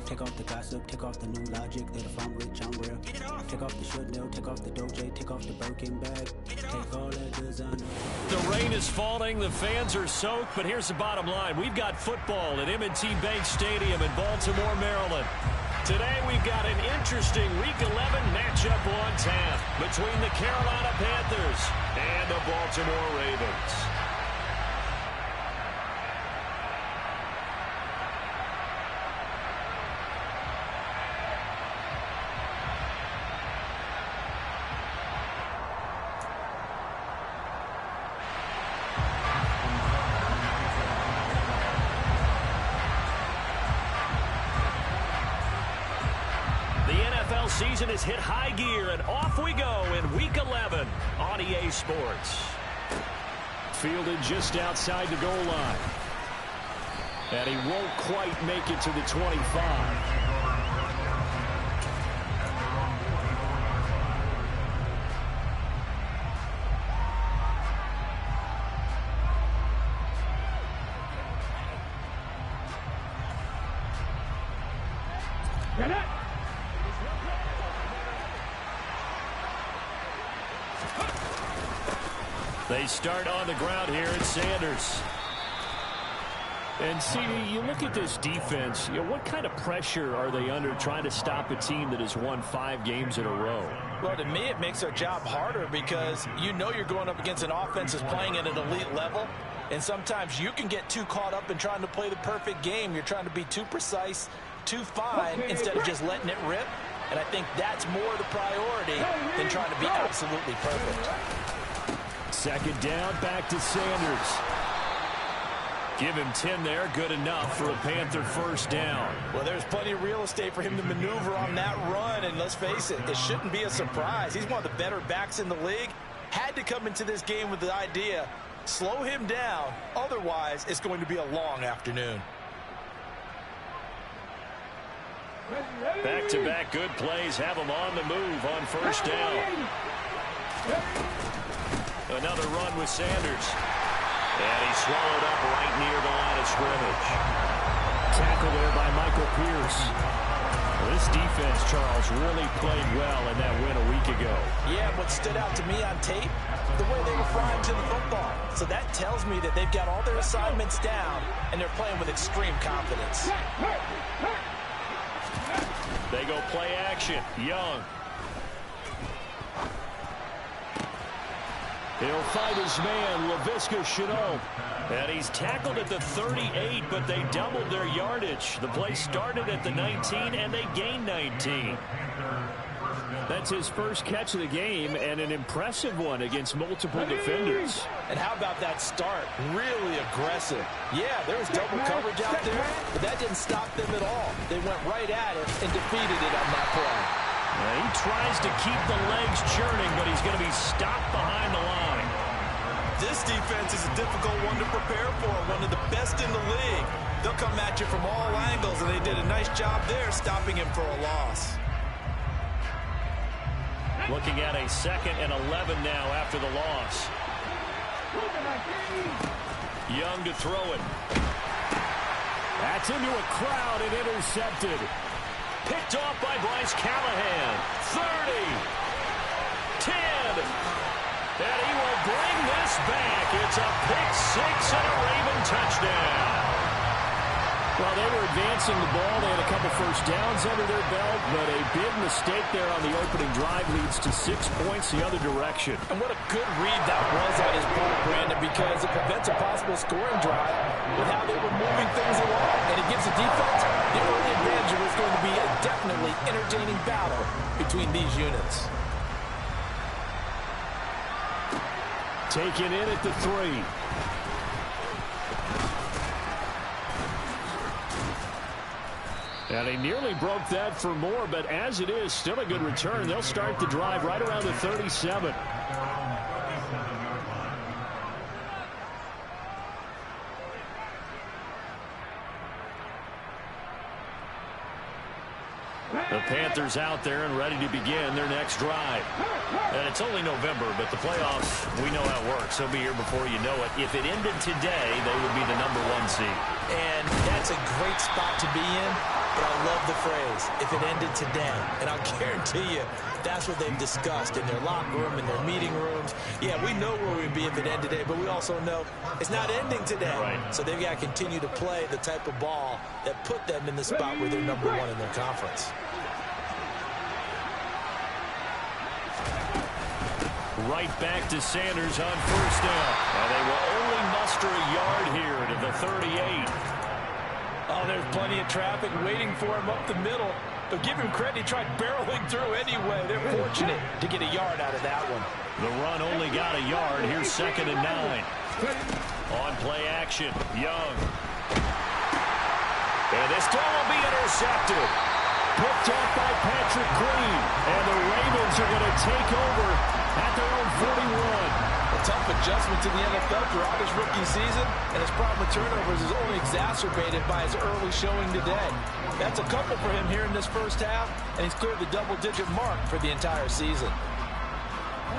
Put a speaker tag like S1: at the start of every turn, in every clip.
S1: Take off the gossip, take off the new logic that if I'm rich, I'm real. Take off the Chanel, take off the Doja, take off the Birkin bag. Take all that designer.
S2: The rain is falling, the fans are soaked, but here's the bottom line. We've got football at M&T Bank Stadium in Baltimore, Maryland. Today we've got an interesting Week 11 matchup on tap between the Carolina Panthers and the Baltimore Ravens. Season has hit high gear, and off we go in Week 11 on EA Sports. Fielded just outside the goal line. And he won't quite make it to the 25. They start on the ground here at Sanders. And, CD, you look at this defense, what kind of pressure are they under trying to stop a team that has won 5 games in a row?
S3: Well, to me, it makes their job harder because you know you're going up against an offense that's playing at an elite level. And sometimes you can get too caught up in trying to play the perfect game. You're trying to be too precise, too fine, instead of just letting it rip. And I think that's more the priority than trying to be absolutely perfect.
S2: Second down, back to Sanders. Give him 10 there, good enough for a Panther first down.
S3: Well, there's plenty of real estate for him to maneuver on that run, and let's face it, it shouldn't be a surprise. He's one of the better backs in the league. Had to come into this game with the idea, slow him down, otherwise it's going to be a long afternoon.
S2: Back-to-back good plays have him on the move on first down. Another run with Sanders. And he's swallowed up right near the line of scrimmage. Tackle there by Michael Pierce. Well, this defense, Charles, really played well in that win a week ago.
S3: Yeah, what stood out to me on tape, the way they were flying to the football. So that tells me that they've got all their assignments down, and they're playing with extreme confidence.
S2: They go play action. Young. He'll fight his man, Laviska Shenault. And he's tackled at the 38, but they doubled their yardage. The play started at the 19, and they gained 19. That's his first catch of the game, and an impressive one against multiple defenders.
S3: And how about that start? Really aggressive. Yeah, there was double coverage out there, but that didn't stop them at all. They went right at it and defeated it on that play.
S2: He tries to keep the legs churning, but he's going to be stopped behind the line.
S3: This defense is a difficult one to prepare for, one of the best in the league. They'll come at you from all angles, and they did a nice job there stopping him for a loss.
S2: Looking at a 2nd and 11 now after the loss. Young to throw it. That's into a crowd and intercepted. Picked off by Bryce Callahan. 30. 10. And he will bring this back. It's a pick-6 and a Raven touchdown. Well, they were advancing the ball. They had a couple first downs under their belt, but a big mistake there on the opening drive leads to 6 points the other direction.
S3: And what a good read that was on his part, Brandon, because it prevents a possible scoring drive with how they were moving things along. And it gives the defense the early advantage. It was going to be a definitely entertaining battle between these units.
S2: Taken in at the 3. And he nearly broke that for more, but as it is, still a good return. They'll start the drive right around the 37. The Panthers out there and ready to begin their next drive. And it's only November, but the playoffs, we know how it works. They'll be here before you know it. If it ended today, they would be the #1 seed.
S3: And that's a great spot to be in. but I love the phrase, if it ended today. And I'll guarantee you, that's what they've discussed in their locker room, in their meeting rooms. Yeah, we know where we'd be if it ended today, but we also know it's not ending today.
S2: Right.
S3: So they've got to continue to play the type of ball that put them in the spot where they're number one in their conference.
S2: Right back to Sanders on first down. And they will only muster a yard here to the 38.
S3: Oh, there's plenty of traffic waiting for him up the middle. But give him credit, he tried barreling through anyway. They're fortunate to get a yard out of that one.
S2: The run only got a yard. Here's 2nd and 9. On play action, Young. And this throw will be intercepted. Picked off by Patrick Queen. And the Ravens are going to take over at their own 41.
S3: A tough adjustment to the NFL throughout his rookie season, and his problem with turnovers is only exacerbated by his early showing today. That's a couple for him here in this first half, and he's cleared the double-digit mark for the entire season.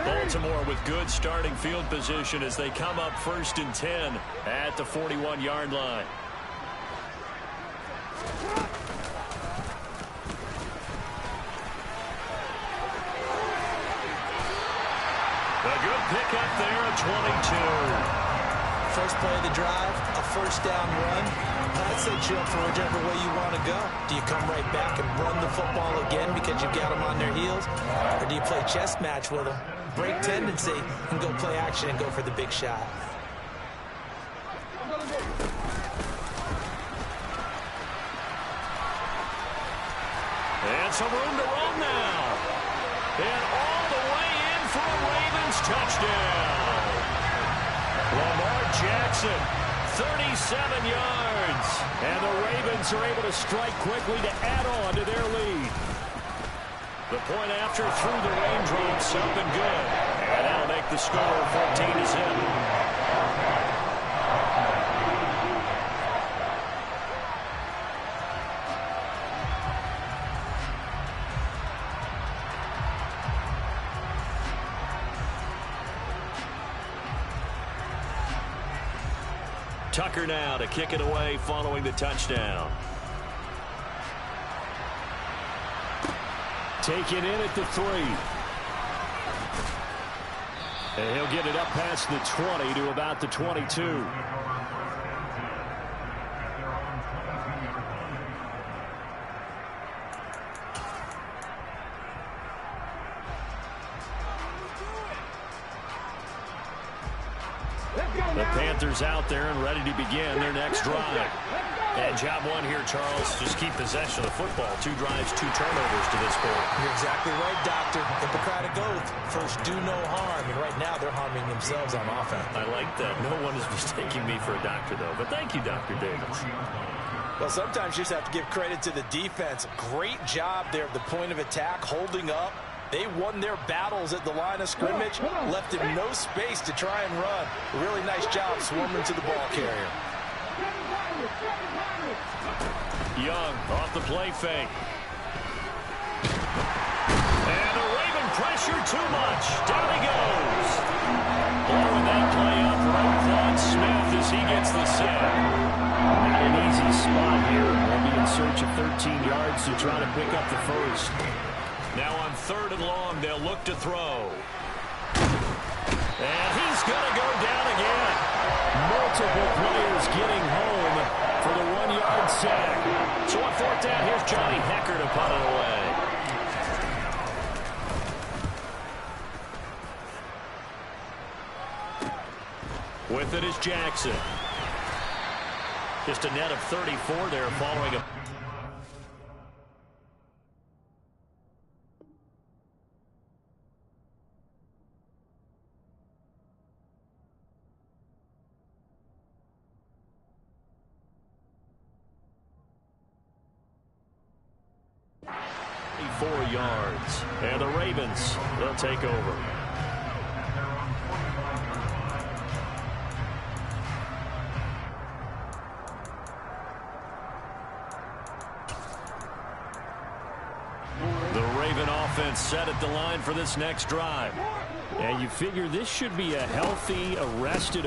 S2: Baltimore with good starting field position as they come up 1st and 10 at the 41-yard line. A good pickup there at 22.
S3: First play of the drive, a first down run. That sets you up for whichever way you want to go. Do you come right back and run the football again because you've got them on their heels? Or do you play chess match with them, break tendency, and go play action and go for the big shot?
S2: And some room to run now. And all the way in for a Ravens touchdown. Lamar Jackson, 37 yards. And the Ravens are able to strike quickly to add on to their lead. The point after through the raindrops up and good. And that'll make the score 14-7. Tucker now to kick it away following the touchdown. Taken in at the 3. And he'll get it up past the 20 to about the 22. The Panthers out there and ready to begin their next drive. And job one here, Charles, just keep possession of the football. 2 drives, 2 turnovers to this point.
S3: You're exactly right, Doctor. Hippocratic oath. First, do no harm. And right now, they're harming themselves on offense.
S2: I like that. No one is mistaking me for a doctor, though. But thank you, Dr. Davis.
S3: Well, sometimes you just have to give credit to the defense. Great job there at the point of attack, holding up. They won their battles at the line of scrimmage, left him no space to try and run. A really nice job swarming to the ball carrier.
S2: Young off the play fake. And the Raven pressure too much. Down he goes. Blowing that play up right on Smith as he gets the sack. Not an easy spot here. They'll be in search of 13 yards to try to pick up the first. Now on 3rd and long, they'll look to throw. And he's going to go down again. Multiple players getting home for the 1-yard sack. So on 4th down, here's Johnny Hekker to punt it away. With it is Jackson. Just a net of 34 there following a... yards. And the Ravens, they'll take over. The Raven offense set at the line for this next drive. And you figure this should be a healthy, a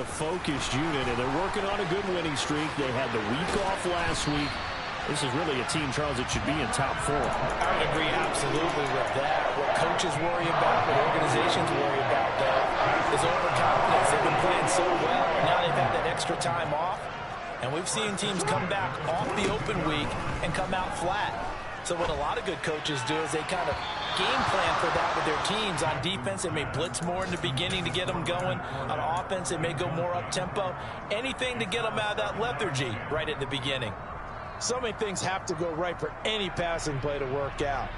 S2: focused unit, and they're working on a good winning streak. They had the week off last week. This is really a team, Charles, that should be in top 4.
S3: I would agree absolutely with that. What coaches worry about, what organizations worry about, though, is overconfidence. They've been playing so well, and now they've had that extra time off. And we've seen teams come back off the open week and come out flat. So what a lot of good coaches do is they kind of game plan for that with their teams. On defense, they may blitz more in the beginning to get them going. On offense, they may go more up-tempo. Anything to get them out of that lethargy right at the beginning.
S4: So many things have to go right for any passing play to work out.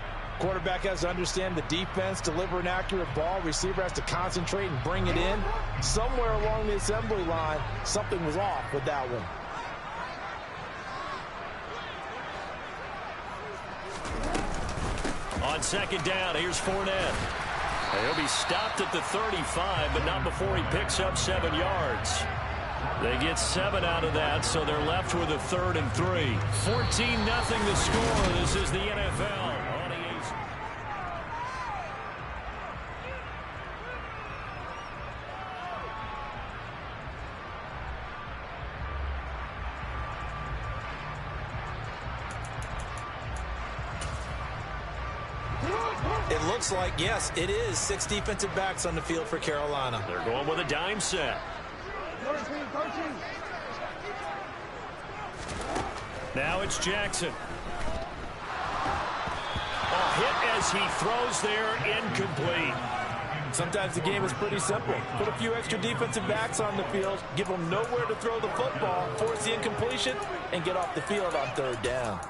S4: Quarterback has to understand the defense, deliver an accurate ball. Receiver has to concentrate and bring it in. Somewhere along the assembly line, something was off with that one.
S2: On second down, here's Fournette. He'll be stopped at the 35, but not before he picks up 7 yards. They get 7 out of that, so they're left with a 3rd and 3. 14-0 the score. This is the NFL. On EA.
S3: It looks like, yes, it is 6 defensive backs on the field for Carolina.
S2: They're going with a dime set. Now it's Jackson. A hit as he throws there, incomplete.
S4: Sometimes the game is pretty simple. Put a few extra defensive backs on the field, give them nowhere to throw the football, force the incompletion, and get off the field on 3rd down.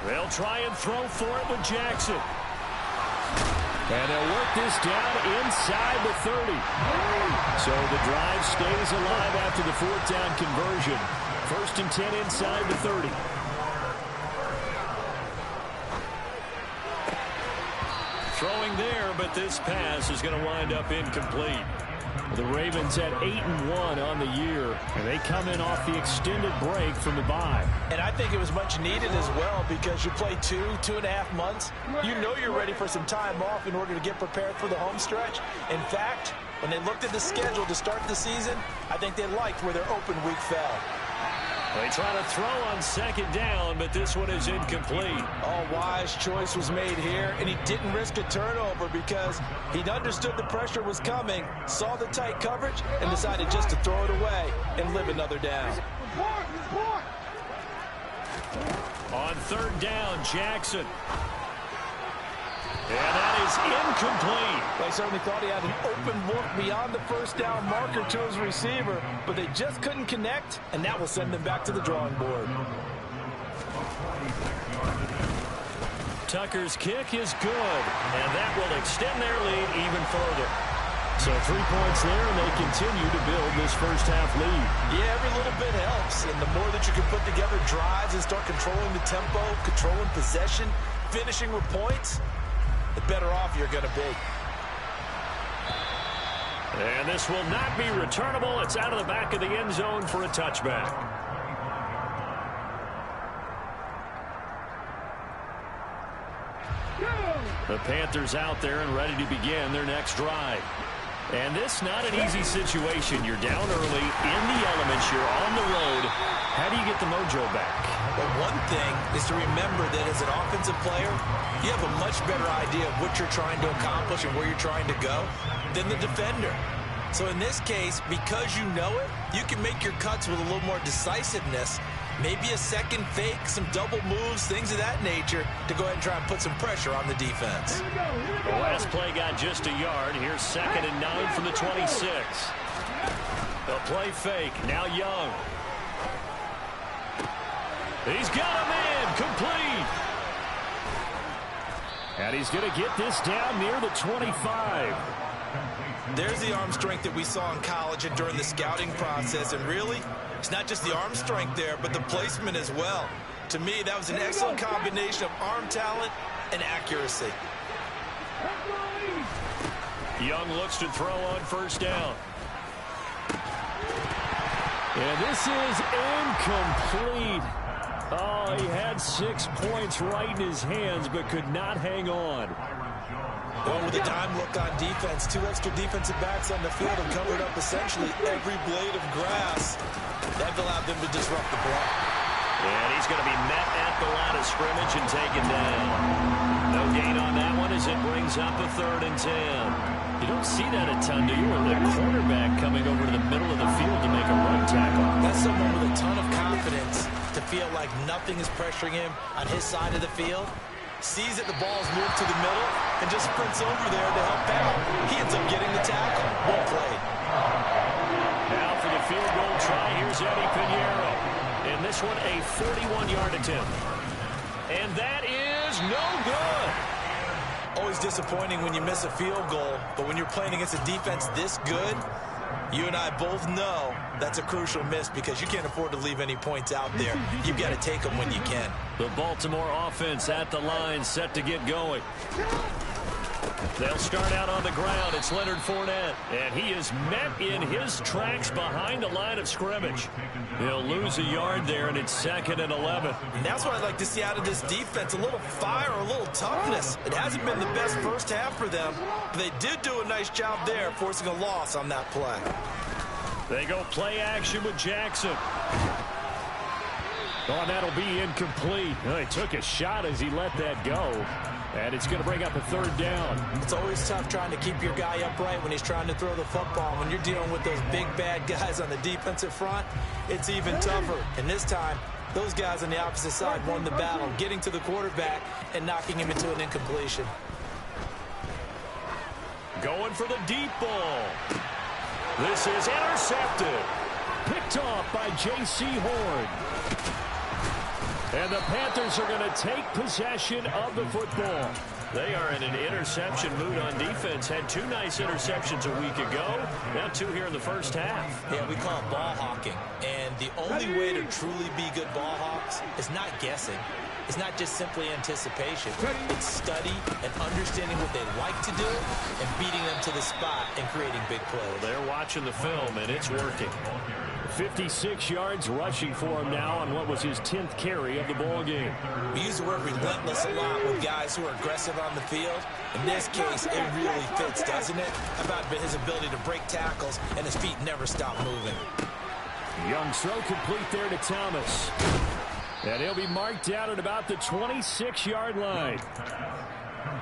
S2: They'll try and throw for it with Jackson. And they'll work this down inside the 30. So the drive stays alive after the 4th down conversion. 1st and 10 inside the 30. Throwing there, but this pass is going to wind up incomplete. The Ravens at 8-1 on the year, and they come in off the extended break from the bye.
S3: And I think it was much needed as well because you play 2.5 months. You know you're ready for some time off in order to get prepared for the home stretch. In fact, when they looked at the schedule to start the season, I think they liked where their open week fell.
S2: They try to throw on 2nd down, but this one is incomplete.
S4: Oh, wise choice was made here, and he didn't risk a turnover because he'd understood the pressure was coming, saw the tight coverage, and decided just to throw it away and live another down.
S2: On 3rd down, Jackson. And that is incomplete.
S4: They certainly thought he had an open look beyond the 1st down marker to his receiver, but they just couldn't connect, and that will send them back to the drawing board.
S2: Tucker's kick is good, and that will extend their lead even further. So 3 points there, and they continue to build this first half lead.
S3: Yeah, every little bit helps, and the more that you can put together drives and start controlling the tempo, controlling possession, finishing with points, the better off you're going to be.
S2: And this will not be returnable. It's out of the back of the end zone for a touchback. The Panthers out there and ready to begin their next drive. And this not an easy situation. You're down early, in the elements, you're on the road. How do you get the mojo back?
S3: Well, one thing is to remember that as an offensive player, you have a much better idea of what you're trying to accomplish and where you're trying to go than the defender. So in this case, because you know it, you can make your cuts with a little more decisiveness. Maybe a second fake, some double moves, things of that nature to go ahead and try and put some pressure on the defense.
S2: The last play got just a yard. Here's 2nd and 9 from the 26. The play fake. Now Young. He's got him in. Complete. And he's going to get this down near the 25.
S3: There's the arm strength that we saw in college and during the scouting process. And really, it's not just the arm strength there, but the placement as well. To me, that was an excellent combination of arm talent and accuracy.
S2: Young looks to throw on 1st down. And this is incomplete. Oh, he had 6 points right in his hands, but could not hang on.
S4: Going with a dime look on defense. 2 extra defensive backs on the field and covered up essentially every blade of grass. That allowed them to disrupt the play.
S2: And he's going to be met at the line of scrimmage and taken down. No gain on that one as it brings up a 3rd and 10. You don't see that a ton, do you? Or the quarterback coming over to the middle of the field to make a run tackle.
S4: That's someone with a ton of confidence to feel like nothing is pressuring him on his side of the field. Sees that the ball's moved to the middle and just sprints over there to help out. He ends up getting the tackle. Well played.
S2: Now for the field goal try, here's Eddie Pinheiro. In this one, a 41-yard attempt. And that is no good.
S4: Always disappointing when you miss a field goal, but when you're playing against a defense this good, you and I both know that's a crucial miss because you can't afford to leave any points out there. You've got to take them when you can.
S2: The Baltimore offense at the line, set to get going. They'll start out on the ground. It's Leonard Fournette, and he is met in his tracks behind the line of scrimmage. He'll lose a yard there, and it's 2nd and 11.
S4: And that's what I'd like to see out of this defense, a little fire, a little toughness. It hasn't been the best first half for them, but they did do a nice job there, forcing a loss on that play.
S2: They go play action with Jackson. Oh, that'll be incomplete. Well, he took a shot as he let that go. And it's going to bring up a 3rd down.
S4: It's always tough trying to keep your guy upright when he's trying to throw the football. When you're dealing with those big, bad guys on the defensive front, it's even tougher. And this time, those guys on the opposite side won the battle, getting to the quarterback and knocking him into an incompletion.
S2: Going for the deep ball. This is intercepted. Picked off by J.C. Horn. And the Panthers are going to take possession of the football. They are in an interception mood on defense. Had 2 nice interceptions a week ago. Now 2 here in the first half.
S4: Yeah, we call it ball hawking. And the only way to truly be good ball hawks is not guessing. It's not just simply anticipation. It's study and understanding what they like to do and beating them to the spot and creating big plays.
S2: They're watching the film, and it's working. 56 yards rushing for him now on what was his 10th carry of the ball game.
S4: We use the word relentless a lot with guys who are aggressive on the field. In this case, it really fits, doesn't it? About his ability to break tackles, and his feet never stop moving.
S2: Young throw complete there to Thomas. And he'll be marked out at about the 26-yard line.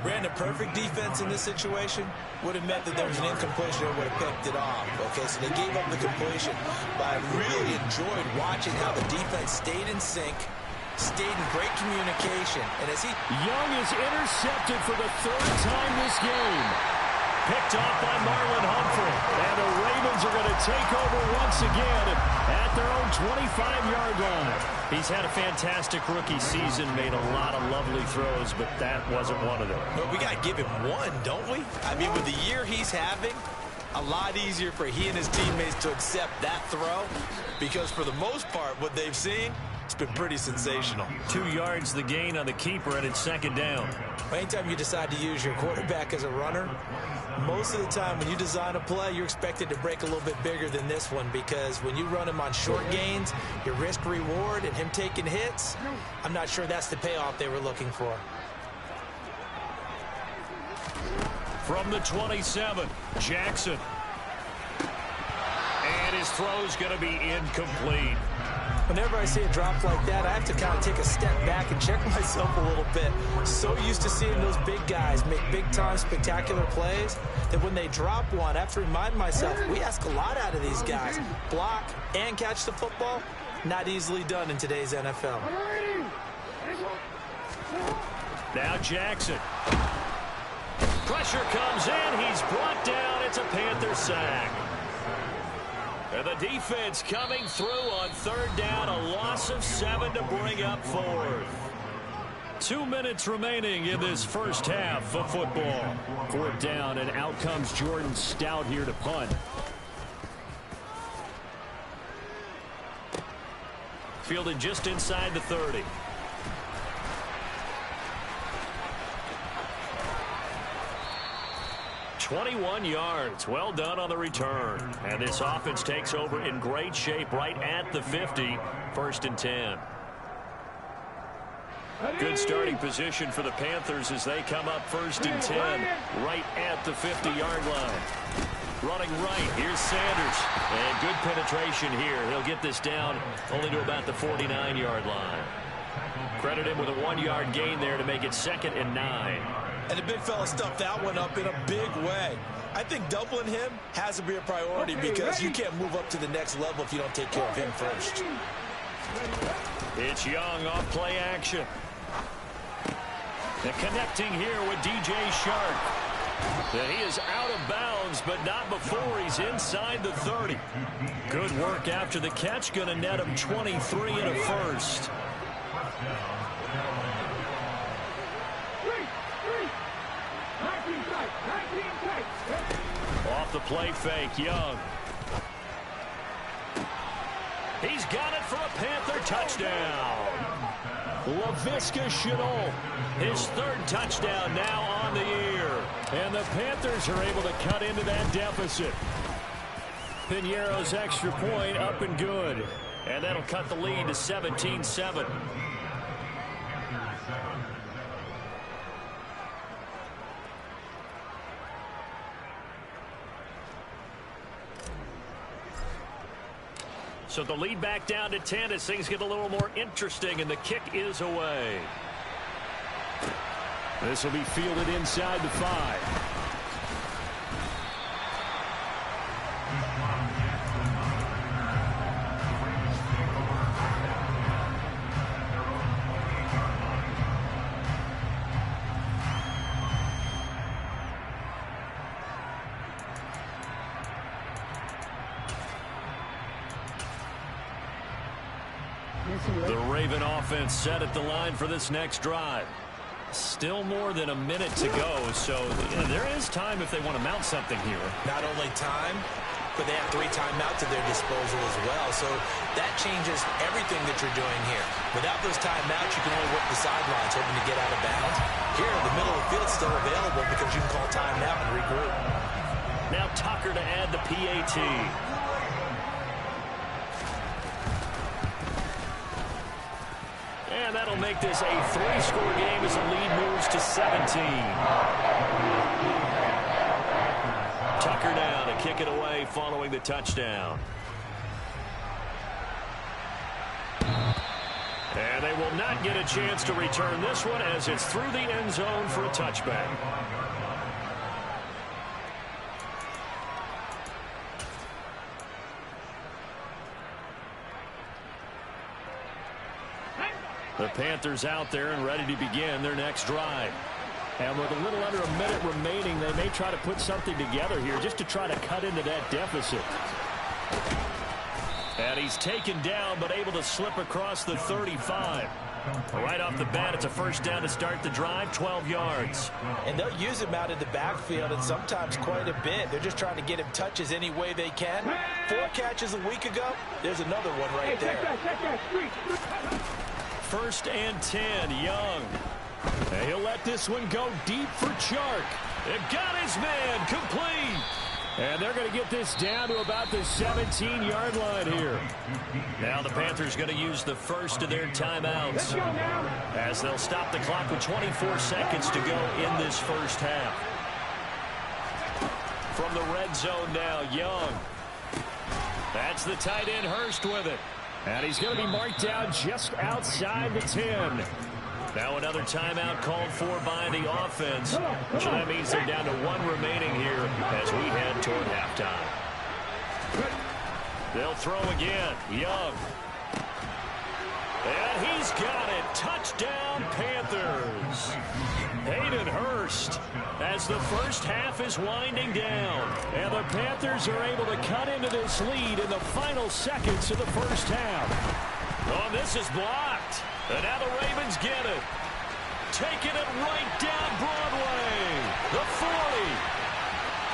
S4: Brandon, perfect defense in this situation would have meant that there was an incompletion and would have picked it off. Okay, so they gave up the completion. But I really enjoyed watching how the defense stayed in sync, stayed in great communication. And as
S2: Young is intercepted for the 3rd time this game. Picked off by Marlon Humphrey. And the Ravens are going to take over once again at their own 25-yard line. He's had a fantastic rookie season, made a lot of lovely throws, but that wasn't one of them.
S4: But we got to give him one, don't we? I mean, with the year he's having, a lot easier for he and his teammates to accept that throw because for the most part, what they've seen, it's been pretty sensational.
S2: 2 yards the gain on the keeper, and it's 2nd down.
S4: Anytime you decide to use your quarterback as a runner, most of the time when you design a play, you're expected to break a little bit bigger than this one because when you run him on short gains, your risk-reward and him taking hits, I'm not sure that's the payoff they were looking for.
S2: From the 27, Jackson. And his throw's going to be incomplete.
S4: Whenever I see a drop like that, I have to kind of take a step back and check myself a little bit. So used to seeing those big guys make big-time spectacular plays that when they drop one, I have to remind myself, we ask a lot out of these guys. Block and catch the football, not easily done in today's NFL.
S2: Now Jackson. Pressure comes in. He's brought down. It's a Panther sack. And the defense coming through on 3rd down. A loss of 7 to bring up 4th. 2 minutes remaining in this first half of football. 4th down, and out comes Jordan Stout here to punt. Fielded just inside the 30. "21 yards. Well done on the return. And this offense takes over in great shape right at the 50. 1st and 10. Good starting position for the Panthers as they come up 1st and 10, right at the 50-yard line. Running right, here's Sanders. And good penetration here. He'll get this down only to about the 49-yard line. Credit him with a 1-yard gain there to make it 2nd and 9.
S3: And the big fella stuffed that one up in a big way. I think doubling him has to be a priority because you can't move up to the next level if you don't take care of him first.
S2: It's Young off play action. And connecting here with DJ Shark. He is out of bounds, but not before he's inside the 30. Good work after the catch. Going to net him 23 and a first. Off the play fake, Young. He's got it for a Panther touchdown. Laviska Shenault, his 3rd touchdown now on the year. And the Panthers are able to cut into that deficit. Piñeiro's extra point up and good. And that'll cut the lead to 17-7. So the lead back down to 10 as things get a little more interesting, and the kick is away. This will be fielded inside the 5. The Raven offense set at the line for this next drive. Still more than a minute to go, so there is time if they want to mount something here.
S3: Not only time, but they have 3 timeouts at their disposal as well, so that changes everything that you're doing here. Without those timeouts, you can only work the sidelines, hoping to get out of bounds. Here, the middle of the field is still available because you can call timeout and regroup.
S2: Now Tucker to add the PAT. And that'll make this a 3-score game as the lead moves to 17. Tucker down to kick it away following the touchdown. And they will not get a chance to return this one as it's through the end zone for a touchback. The Panthers out there and ready to begin their next drive. And with a little under a minute remaining, they may try to put something together here just to try to cut into that deficit. And he's taken down but able to slip across the 35. Right off the bat, it's a first down to start the drive, 12 yards.
S3: And they'll use him out in the backfield and sometimes quite a bit. They're just trying to get him touches any way they can. 4 catches a week ago. There's another one right there.
S2: 1st and 10, Young. And he'll let this one go deep for Chark. It got his man complete. And they're going to get this down to about the 17-yard line here. Now the Panthers going to use the first of their timeouts as they'll stop the clock with 24 seconds to go in this first half. From the red zone now, Young. That's the tight end Hurst with it. And he's going to be marked down just outside the 10. Now another timeout called for by the offense. So that means they're down to 1 remaining here as we head toward halftime. They'll throw again. Young. And he's got it. Touchdown, Panthers. Hayden Hurst as the first half is winding down. And the Panthers are able to cut into this lead in the final seconds of the first half. Oh, this is blocked. And now the Ravens get it. Taking it right down Broadway. The 40.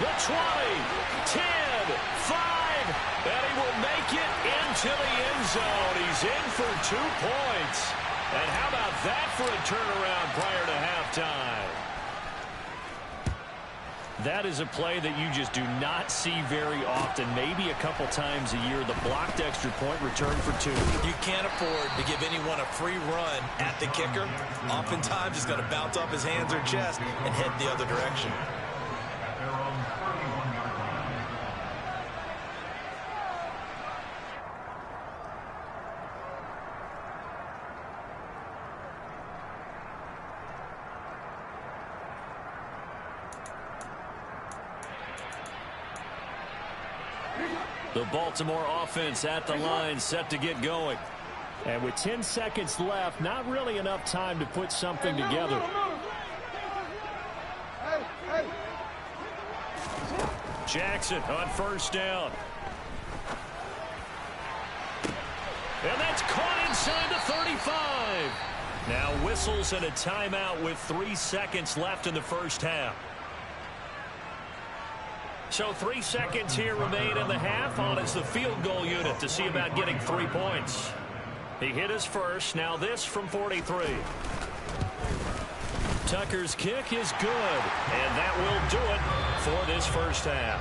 S2: The 20. 10. 5. And he will make it into the end zone. He's in for 2 points. And how about that for a turnaround prior to halftime? That is a play that you just do not see very often. Maybe a couple times a year. The blocked extra point return for 2.
S3: You can't afford to give anyone a free run at the kicker. Oftentimes, he's going to bounce off his hands or chest and head the other direction.
S2: The Baltimore offense at the line, set to get going. And with 10 seconds left, not really enough time to put something together. Jackson on first down. And that's caught inside the 35. Now whistles and a timeout with 3 seconds left in the first half. So 3 seconds here remain in the half. On is the field goal unit to see about getting 3 points. He hit his first. Now this from 43. Tucker's kick is good. And that will do it for this first half.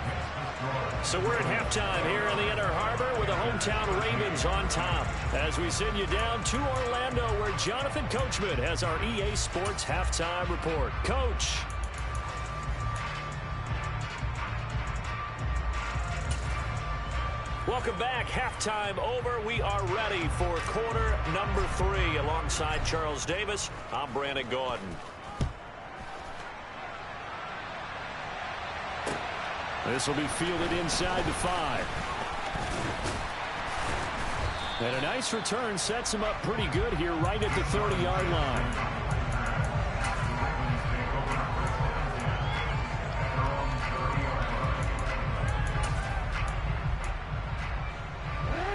S2: So we're at halftime here in the Inner Harbor with the hometown Ravens on top. As we send you down to Orlando where Jonathan Coachman has our EA Sports halftime report. Coach. Welcome back. Halftime over. We are ready for quarter number 3. Alongside Charles Davis, I'm Brandon Gaudin. This will be fielded inside the 5. And a nice return sets him up pretty good here right at the 30-yard line.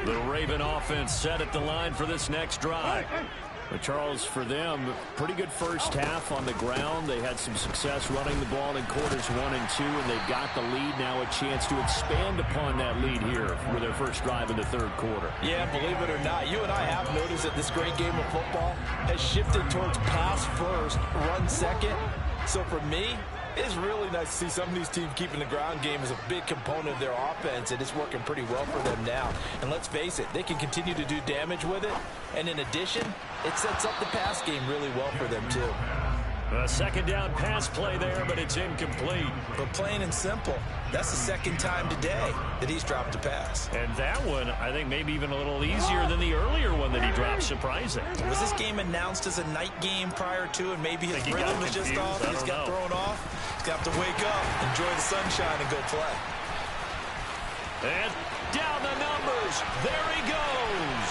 S2: The Raven offense set at the line for this next drive. But Charles, for them, pretty good first half on the ground. They had some success running the ball in quarters 1 and 2, and they've got the lead now, a chance to expand upon that lead here with their first drive in the third quarter.
S3: Yeah, believe it or not, you and I have noticed that this great game of football has shifted towards pass first, run second. So for me, it's really nice to see some of these teams keeping the ground game as a big component of their offense, and it's working pretty well for them now. And let's face it, they can continue to do damage with it. And in addition, it sets up the pass game really well for them, too.
S2: A second down pass play there, but it's incomplete.
S3: But plain and simple, that's the second time today that he's dropped a pass.
S2: And that one, I think, maybe even a little easier than the earlier one that he dropped. Surprising.
S3: Was this game announced as a night game prior to, and maybe his rhythm was just off? He's got thrown off. He's got to wake up, enjoy the sunshine, and go play.
S2: And down the numbers. There he goes.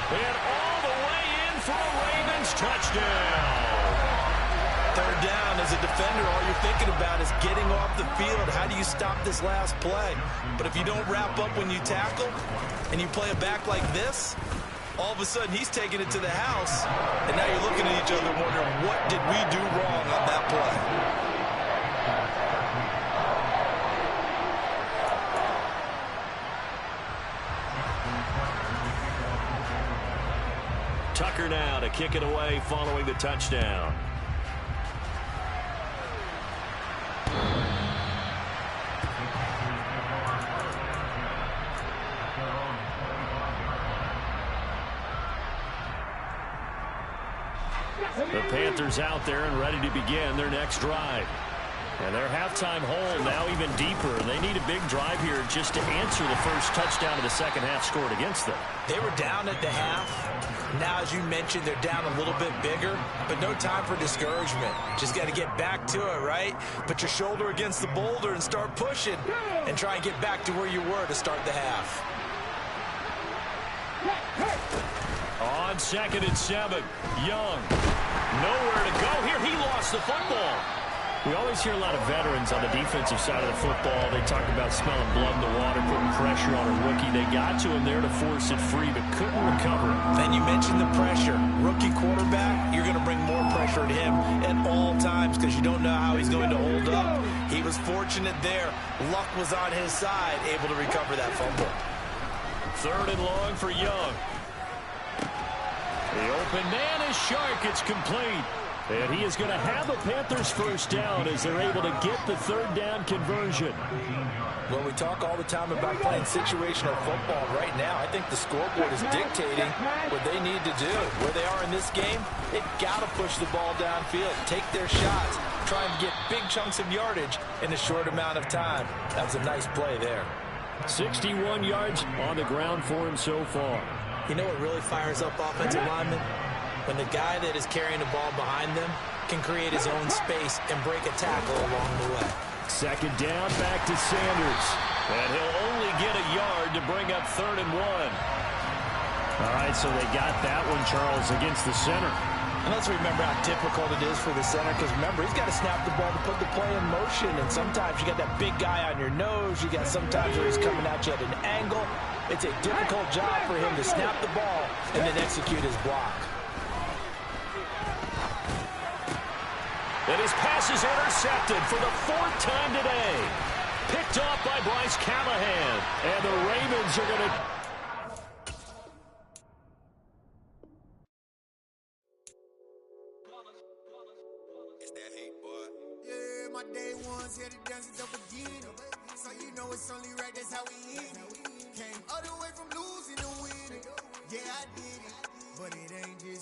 S2: And all the way in for a Ravens touchdown.
S3: Third down, as a defender, all you're thinking about is getting off the field. How do you stop this last play? But if you don't wrap up when you tackle and you play it back like this, all of a sudden he's taking it to the house. And now you're looking at each other wondering, what did we do wrong on that play?
S2: Tucker now to kick it away following the touchdown. The Panthers out there and ready to begin their next drive. And their halftime hole now even deeper. They need a big drive here just to answer the first touchdown of the second half scored against them.
S3: They were down at the half. Now, as you mentioned, they're down a little bit bigger, but no time for discouragement. Just got to get back to it, right? Put your shoulder against the boulder and start pushing and try and get back to where you were to start the half.
S2: On 2nd and 7, Young. Nowhere to go here. He lost the football. We always hear a lot of veterans on the defensive side of the football. They talk about smelling blood in the water, putting pressure on a rookie. They got to him there to force it free, but couldn't recover.
S3: And you mentioned the pressure. Rookie quarterback, you're going to bring more pressure to him at all times because you don't know how he's going to hold up. He was fortunate there. Luck was on his side, able to recover that fumble.
S2: 3rd and long for Young. The open man is Shark. It's complete. And he is going to have a Panthers first down as they're able to get the third down conversion.
S3: Well, we talk all the time about playing situational football. Right now, I think the scoreboard is dictating what they need to do. Where they are in this game, they've got to push the ball downfield, take their shots, try and get big chunks of yardage in a short amount of time. That's a nice play there.
S2: 61 yards on the ground for him so far.
S3: You know what really fires up offensive linemen? When the guy that is carrying the ball behind them can create his own space and break a tackle along the way.
S2: Second down, back to Sanders. And he'll only get a yard to bring up 3rd and 1. All right, so they got that one, Charles, against the center.
S3: And let's remember how difficult it is for the center, because remember, he's got to snap the ball to put the play in motion, and sometimes you got that big guy on your nose. You got sometimes where he's coming at you at an angle. It's a difficult job for him to snap the ball and then execute his block.
S2: And his pass is intercepted for the 4th time today. Picked off by Bryce Callahan. And the Ravens are going to...
S5: It's that hate, boy. Yeah, my day ones here to dance at the beginning. So you know it's only right, that's how we eat it. Came all the way from losing to winning. Yeah, I did it. But it ain't just